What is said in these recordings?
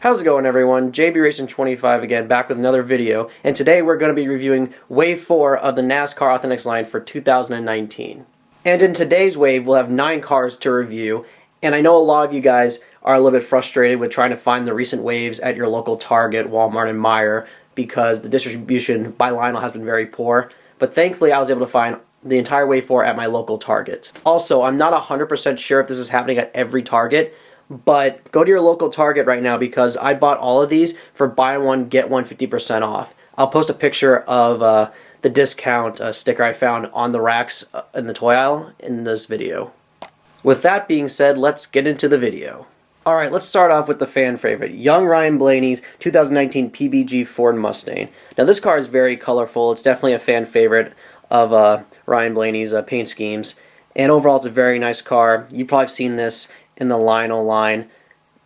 How's it going, everyone? JB Racing 25 again, back with another video, and today we're going to be reviewing Wave 4 of the NASCAR Authentics line for 2019. And in today's wave, we'll have 9 cars to review, and I know a lot of you guys are a little bit frustrated with trying to find the recent waves at your local Target, Walmart, and Meijer because the distribution by Lionel has been very poor, but thankfully I was able to find the entire Wave 4 at my local Target. Also, I'm not 100% sure if this is happening at every Target, but go to your local Target right now because I bought all of these for buy one, get one 50% off. I'll post a picture of the discount sticker I found on the racks in the toy aisle in this video. With that being said, let's get into the video. Alright, let's start off with the fan favorite, young Ryan Blaney's 2019 PBG Ford Mustang. Now this car is very colorful. It's definitely a fan favorite of Ryan Blaney's paint schemes. And overall, it's a very nice car. You've probably seen this in the Lionel line.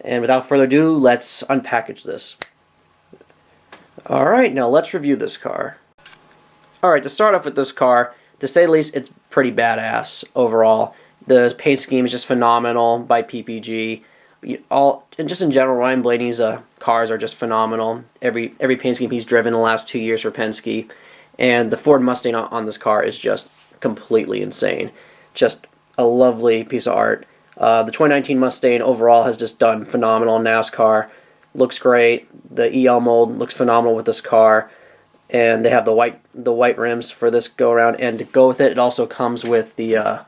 And without further ado, let's unpackage this. Alright, now let's review this car. Alright, to start off with this car, to say the least, it's pretty badass overall. The paint scheme is just phenomenal by PPG. And just in general, Ryan Blaney's cars are just phenomenal. Every paint scheme he's driven in the last 2 years for Penske. And the Ford Mustang on this car is just completely insane. Just a lovely piece of art. The 2019 Mustang overall has just done phenomenal in NASCAR. Looks great. The EL mold looks phenomenal with this car, and they have the white rims for this go around. And to go with it, it also comes with a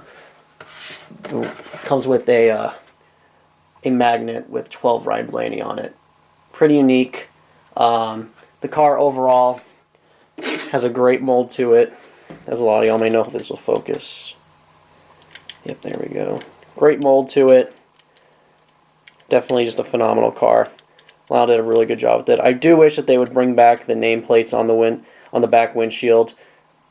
magnet with 12 Ryan Blaney on it. Pretty unique. The car overall has a great mold to it. As a lot of y'all may know, if this will focus. Yep, there we go. Great mold to it. Definitely just a phenomenal car. Lionel did a really good job with it. I do wish that they would bring back the nameplates on the back windshield,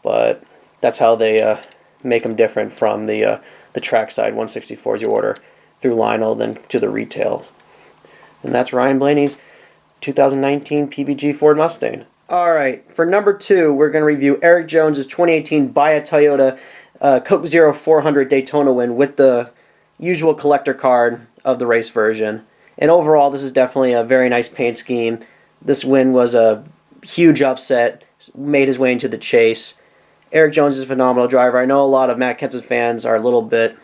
but that's how they make them different from the trackside 164s you order through Lionel than to the retail. And that's Ryan Blaney's 2019 PBG Ford Mustang. Alright, for number 2, we're going to review Erik Jones's 2018 Buy a Toyota Coke Zero 400 Daytona win with the usual collector card of the race version. And overall, this is definitely a very nice paint scheme. This win was a huge upset, made his way into the chase. Erik Jones is a phenomenal driver. I know a lot of Matt Kenseth fans are a little bit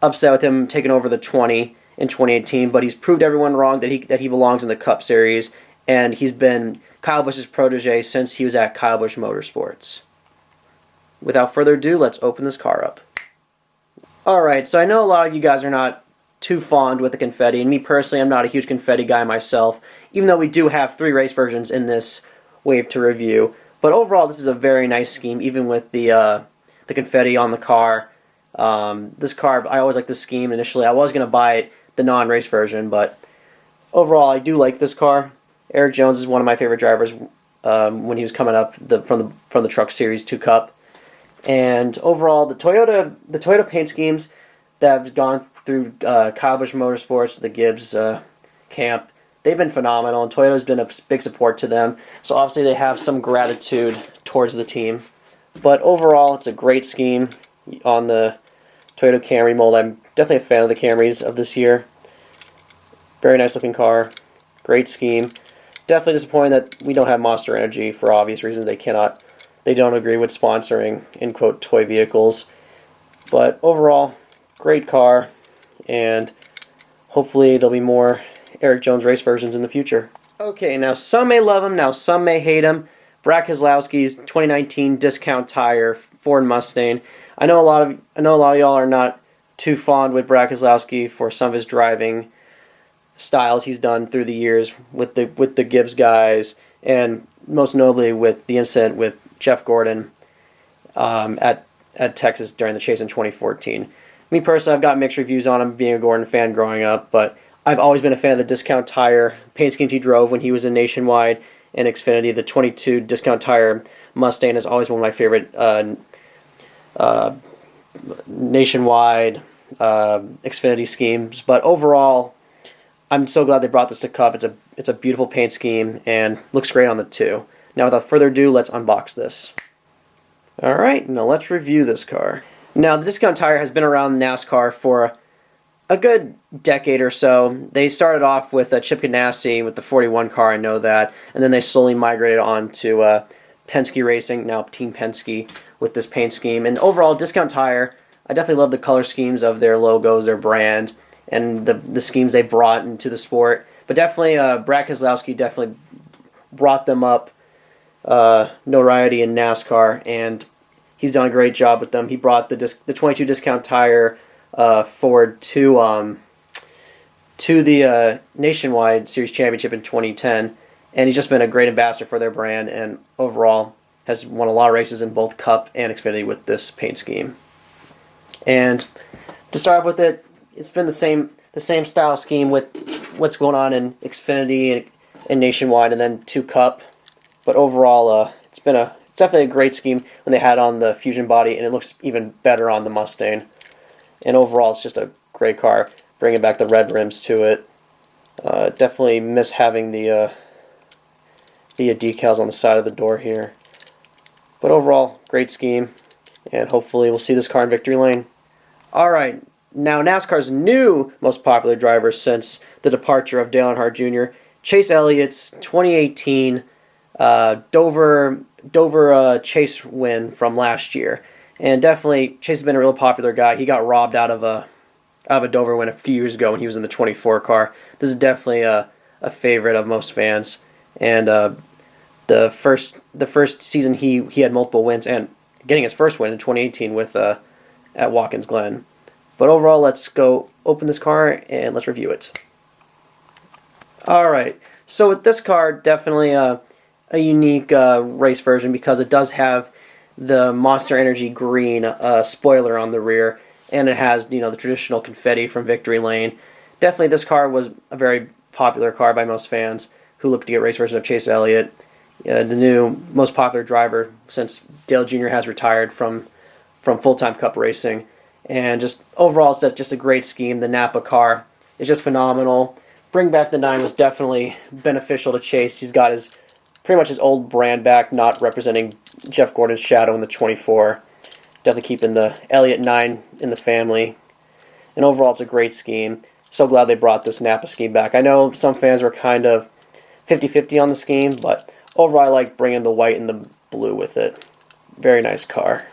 upset with him taking over the 20 in 2018, but he's proved everyone wrong that he belongs in the Cup Series, and he's been Kyle Busch's protege since he was at Kyle Busch Motorsports. Without further ado, let's open this car up. Alright, so I know a lot of you guys are not too fond with the confetti, and me personally, I'm not a huge confetti guy myself, even though we do have 3 race versions in this wave to review. But overall, this is a very nice scheme, even with the confetti on the car. This car, I always liked this scheme initially. I was going to buy it, the non-race version, but overall, I do like this car. Erik Jones is one of my favorite drivers when he was coming up from the Truck Series 2 Cup. And overall, the Toyota paint schemes that have gone through Kyle Busch Motorsports, the Gibbs camp, they've been phenomenal, and Toyota's been a big support to them. So obviously they have some gratitude towards the team. But overall, it's a great scheme on the Toyota Camry mold. I'm definitely a fan of the Camrys of this year. Very nice looking car. Great scheme. Definitely disappointed that we don't have Monster Energy for obvious reasons. They don't agree with sponsoring, in quote, toy vehicles. But overall, great car, and hopefully there'll be more Erik Jones race versions in the future. Okay, now some may love him, now some may hate him. Brad Keselowski's 2019 discount tire Ford Mustang. I know a lot of y'all are not too fond with Brad Keselowski for some of his driving styles he's done through the years with the Gibbs guys, and most notably with the incident with Jeff Gordon at Texas during the chase in 2014. Me personally, I've got mixed reviews on him being a Gordon fan growing up, but I've always been a fan of the discount tire paint schemes he drove when he was in Nationwide and Xfinity. The 22 discount tire Mustang is always one of my favorite Nationwide Xfinity schemes. But overall, I'm so glad they brought this to Cup. It's a beautiful paint scheme and looks great on the 2. Now, without further ado, let's unbox this. Alright, now let's review this car. Now, the discount tire has been around NASCAR for a good decade or so. They started off with Chip Ganassi with the 41 car, I know that, and then they slowly migrated on to Penske Racing, now Team Penske, with this paint scheme. And overall, Discount Tire, I definitely love the color schemes of their logos, their brand, and the schemes they brought into the sport. But definitely, Brad Keselowski definitely brought them up notoriety in NASCAR, and he's done a great job with them. He brought the 22 Discount Tire Ford to the Nationwide Series Championship in 2010, and he's just been a great ambassador for their brand, and overall has won a lot of races in both Cup and Xfinity with this paint scheme. And to start off with it's been the same style scheme with what's going on in Xfinity and Nationwide, and then 2 Cup. But overall, it's definitely a great scheme when they had on the Fusion body, and it looks even better on the Mustang. And overall, it's just a great car. Bringing back the red rims to it. Definitely miss having the decals on the side of the door here. But overall, great scheme. And hopefully we'll see this car in victory lane. Alright, now NASCAR's new most popular driver since the departure of Dale Earnhardt Jr., Chase Elliott's 2018 Dover Chase win from last year. And definitely, Chase has been a real popular guy. He got robbed out of a Dover win a few years ago when he was in the 24 car. This is definitely a favorite of most fans. And the first season he had multiple wins, and getting his first win in 2018 with at Watkins Glen. But overall, let's go open this car and let's review it. All right. So with this car, definitely a unique race version because it does have the Monster Energy green spoiler on the rear, and it has the traditional confetti from Victory Lane. Definitely, this car was a very popular car by most fans who look to get race versions of Chase Elliott, the new most popular driver since Dale Jr. has retired from full-time Cup racing. And just overall, it's just a great scheme. The Napa car is just phenomenal. Bring Back the 9 was definitely beneficial to Chase. He's got pretty much his old brand back, not representing Jeff Gordon's shadow in the 24. Definitely keeping the Elliott 9 in the family. And overall, it's a great scheme. So glad they brought this Napa scheme back. I know some fans were kind of 50-50 on the scheme, but overall, I like bringing the white and the blue with it. Very nice car.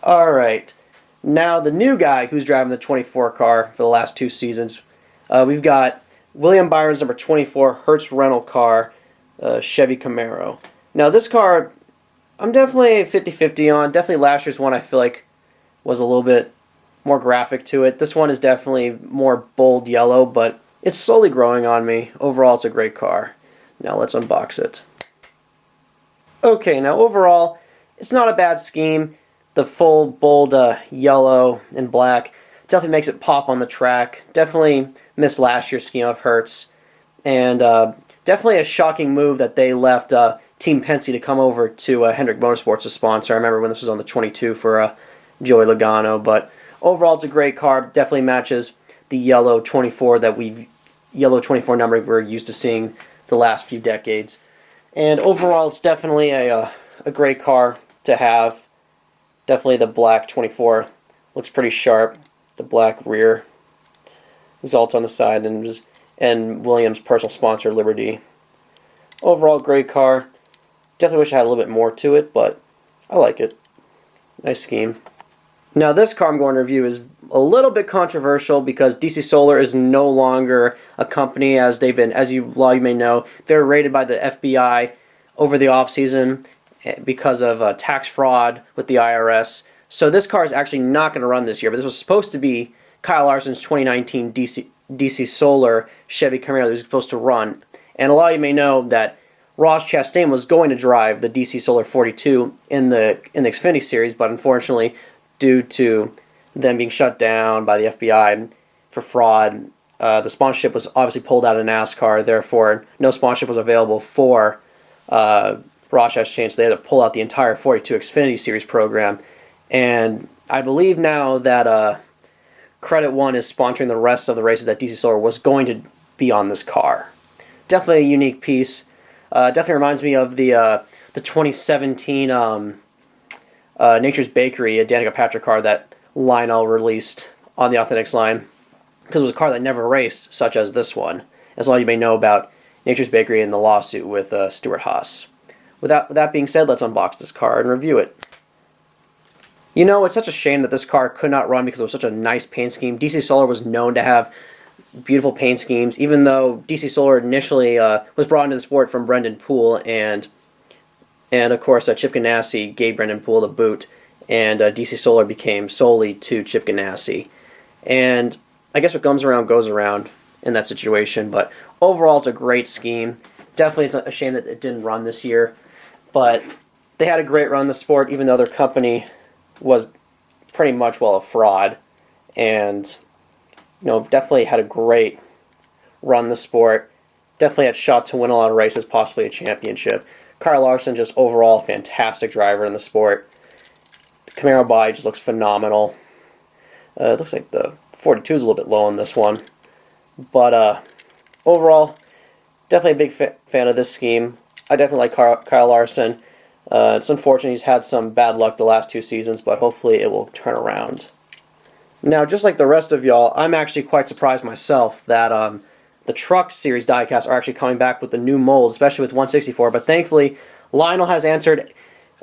Alright, now the new guy who's driving the 24 car for the last 2 seasons. We've got William Byron's number 24 Hertz rental car, Chevy Camaro. Now this car, I'm definitely 50-50 on. Definitely last year's one I feel like was a little bit more graphic to it. This one is definitely more bold yellow, but it's slowly growing on me. Overall, it's a great car. Now let's unbox it. Okay, now overall, it's not a bad scheme. The full bold yellow and black definitely makes it pop on the track. Definitely missed last year's scheme of Hertz. And definitely a shocking move that they left Team Penske to come over to Hendrick Motorsports as sponsor. I remember when this was on the 22 for Joey Logano. But overall, it's a great car. Definitely matches the yellow 24 number we're used to seeing the last few decades. And overall, it's definitely a great car to have. Definitely the black 24 looks pretty sharp. The black rear is all on the side, and Williams' personal sponsor, Liberty. Overall, great car. Definitely wish I had a little bit more to it, but I like it. Nice scheme. Now this car I'm going to review is a little bit controversial because DC Solar is no longer a company as they've been, as you may know, they're raided by the FBI over the off-season because of tax fraud with the IRS. So this car is actually not going to run this year, but this was supposed to be Kyle Larson's 2019 DC Solar Chevy Camaro that was supposed to run. And a lot of you may know that Ross Chastain was going to drive the DC Solar 42 in the Xfinity Series, but unfortunately, due to them being shut down by the FBI for fraud, the sponsorship was obviously pulled out of NASCAR. Therefore, no sponsorship was available for Ross Chastain, so they had to pull out the entire 42 Xfinity Series program. And I believe now that Credit One is sponsoring the rest of the races that DC Solar was going to be on this car. Definitely a unique piece. Definitely reminds me of the 2017 Nature's Bakery, a Danica Patrick car that Lionel released on the Authentics line because it was a car that never raced, such as this one. That's all you may know about Nature's Bakery and the lawsuit with Stuart Haas. With that being said, let's unbox this car and review it. You know, it's such a shame that this car could not run because it was such a nice paint scheme. DC Solar was known to have beautiful paint schemes, even though DC Solar initially was brought into the sport from Brendan Poole, and of course Chip Ganassi gave Brendan Poole the boot, and DC Solar became solely to Chip Ganassi. And I guess what comes around goes around in that situation, but overall it's a great scheme. Definitely it's a shame that it didn't run this year, but they had a great run in the sport, even though their company was pretty much, well, a fraud, and definitely had a great run in the sport. Definitely had shot to win a lot of races, possibly a championship. Kyle Larson, just overall fantastic driver in the sport. The Camaro body just looks phenomenal. It looks like the 42 is a little bit low on this one, but overall, definitely a big fan of this scheme. I definitely like Kyle Larson. It's unfortunate he's had some bad luck the last 2 seasons, but hopefully it will turn around. Now, just like the rest of y'all, I'm actually quite surprised myself that the Truck Series diecasts are actually coming back with the new mold, especially with 164. But thankfully, Lionel has answered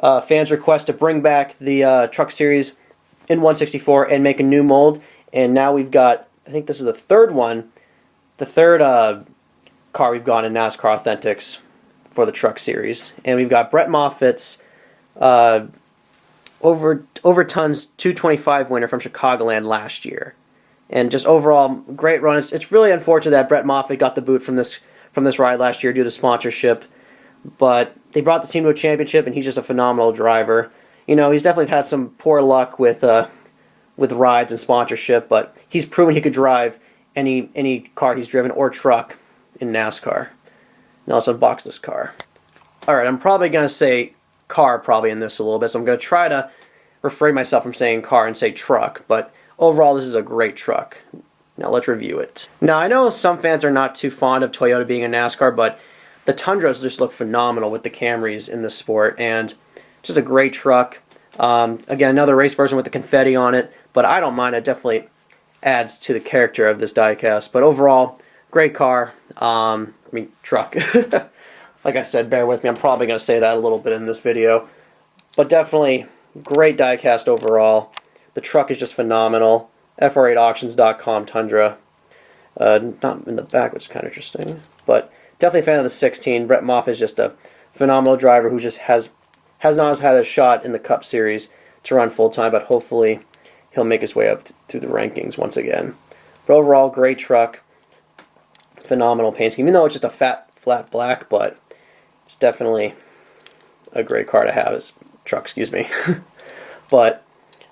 fans' request to bring back the Truck Series in 164 and make a new mold. And now we've got, I think this is the third one, the third car we've got in NASCAR Authentics for the Truck Series. And we've got Brett Moffitt's over tons 225 winner from Chicagoland last year. And just overall, great run. It's really unfortunate that Brett Moffitt got the boot from this ride last year due to sponsorship. But they brought this team to a championship, and he's just a phenomenal driver. He's definitely had some poor luck with rides and sponsorship, but he's proven he could drive any car he's driven or truck in NASCAR. Now let's unbox this car. Alright, I'm probably going to say car in this a little bit, so I'm going to try to refrain myself from saying car and say truck, but overall this is a great truck. Now let's review it. Now I know some fans are not too fond of Toyota being in NASCAR, but the Tundras just look phenomenal with the Camrys in this sport, and just a great truck. Again, another race version with the confetti on it, but I don't mind. It definitely adds to the character of this diecast, but overall, great car. Truck. Like I said, bear with me. I'm probably going to say that a little bit in this video. But definitely, great diecast overall. The truck is just phenomenal. FR8auctions.com Tundra. Not in the back, which is kind of interesting. But definitely a fan of the 16. Brett Moffitt is just a phenomenal driver who just has not had a shot in the Cup Series to run full-time, but hopefully he'll make his way up through the rankings once again. But overall, great truck. Phenomenal paint scheme, even though it's just a flat black, but it's definitely a great car to have. But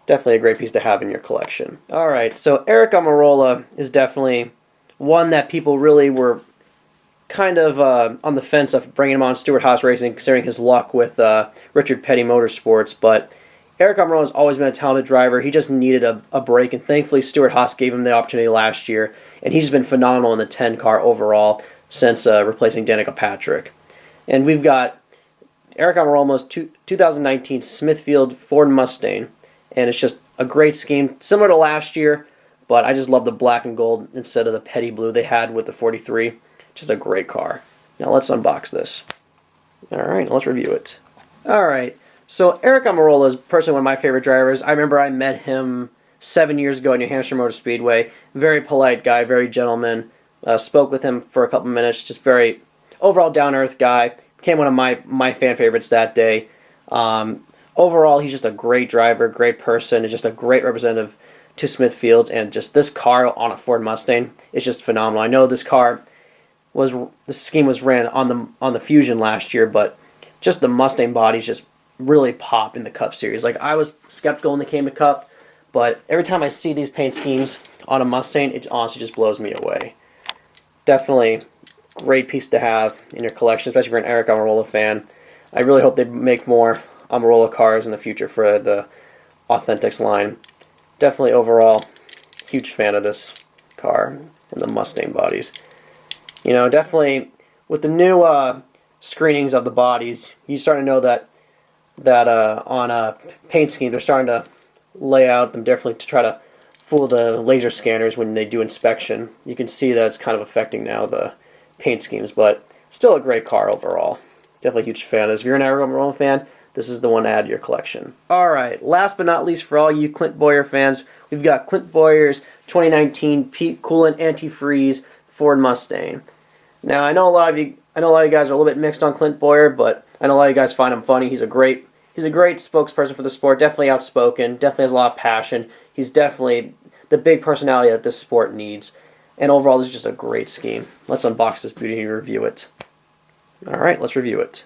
definitely a great piece to have in your collection. Alright, so Erik Almirola is definitely one that people really were kind of on the fence of bringing him on Stuart Haas Racing, considering his luck with Richard Petty Motorsports, but Erik Almirola has always been a talented driver. He just needed a break, and thankfully Stuart Haas gave him the opportunity last year, and he's been phenomenal in the 10 car overall since replacing Danica Patrick. And we've got Erik Almirola's 2019 Smithfield Ford Mustang, and it's just a great scheme, similar to last year, but I just love the black and gold instead of the petty blue they had with the 43. Just a great car. Now let's unbox this. Alright, let's review it. Alright. So Erik Almirola is personally one of my favorite drivers. I remember I met him 7 years ago at New Hampshire Motor Speedway. Very polite guy, very gentleman. Spoke with him for a couple minutes. Just very overall down-to-earth guy. Became one of my fan favorites that day. Overall, he's just a great driver, great person, and just a great representative to Smithfields. And just this car on a Ford Mustang is just phenomenal. I know this scheme was ran on the Fusion last year, but just the Mustang bodies just really pop in the Cup Series. Like, I was skeptical when they came to Cup, but every time I see these paint schemes on a Mustang, it honestly just blows me away. Definitely great piece to have in your collection, especially if you're an Erik Almirola fan. I really hope they make more Almirola cars in the future for the Authentics line. Definitely overall, huge fan of this car and the Mustang bodies. Definitely with the new screenings of the bodies, you start to know that on a paint scheme, they're starting to lay out them differently to try to full of the laser scanners when they do inspection. You can see that it's kind of affecting now the paint schemes, but still a great car overall. Definitely a huge fan of this. If you're an Almirola fan, this is the one to add to your collection. Alright, last but not least for all you Clint Bowyer fans, we've got Clint Bowyer's 2019 Peak Coolant Antifreeze Ford Mustang. Now I know a lot of you guys are a little bit mixed on Clint Bowyer, but I know a lot of you guys find him funny. He's a great spokesperson for the sport, definitely outspoken, definitely has a lot of passion. He's definitely the big personality that this sport needs. And overall, this is just a great scheme. Let's unbox this beauty and review it. Alright, let's review it.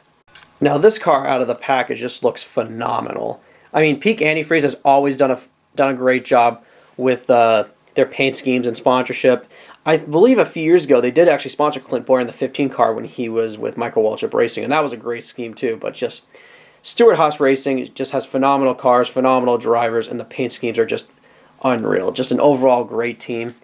Now, this car out of the package just looks phenomenal. I mean, Peak Antifreeze has always done a great job with their paint schemes and sponsorship. I believe a few years ago, they did actually sponsor Clint Bowyer in the 15 car when he was with Michael Waltrip Racing, and that was a great scheme too, but just Stewart-Haas Racing just has phenomenal cars, phenomenal drivers, and the paint schemes are just unreal. Just an overall great team.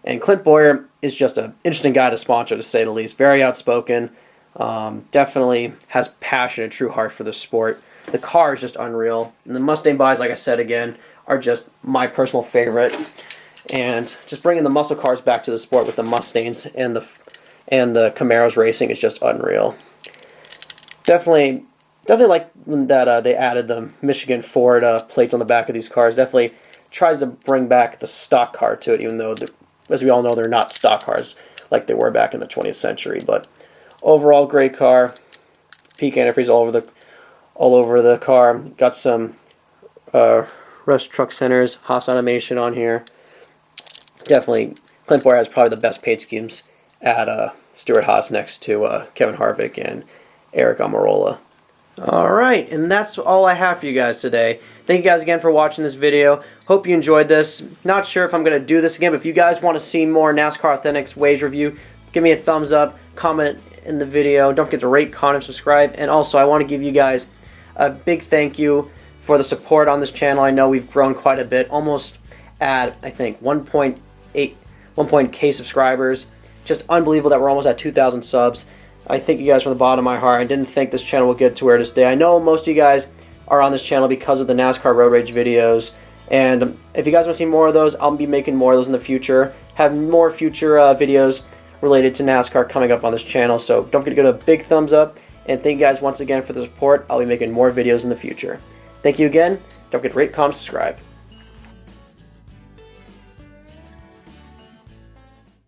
And Clint Bowyer is just an interesting guy to sponsor, to say the least. Very outspoken. Definitely has passion and true heart for the sport. The car is just unreal. And the Mustang buys, like I said again, are just my personal favorite. And just bringing the muscle cars back to the sport with the Mustangs and the Camaros racing is just unreal. Definitely like that they added the Michigan Ford plates on the back of these cars. Definitely tries to bring back the stock car to it, even though, as we all know, they're not stock cars like they were back in the 20th century. But overall, great car. Peak antifreeze all over the car. Got some Rush Truck Center's Haas Automation on here. Definitely, Clint Bowyer has probably the best paint schemes at Stewart-Haas next to Kevin Harvick and Erik Almirola. Alright, and that's all I have for you guys today. Thank you guys again for watching this video. Hope you enjoyed this. Not sure if I'm going to do this again, but if you guys want to see more NASCAR Authentics Waves review, give me a thumbs up, comment in the video. Don't forget to rate, comment, subscribe. And also, I want to give you guys a big thank you for the support on this channel. I know we've grown quite a bit, almost at, I think, 1.k subscribers. Just unbelievable that we're almost at 2,000 subs. I thank you guys from the bottom of my heart. I didn't think this channel would get to where it is today. I know most of you guys are on this channel because of the NASCAR Road Rage videos. And if you guys want to see more of those, I'll be making more of those in the future. Have more future videos related to NASCAR coming up on this channel. So don't forget to give it a big thumbs up. And thank you guys once again for the support. I'll be making more videos in the future. Thank you again. Don't forget to rate, comment, subscribe.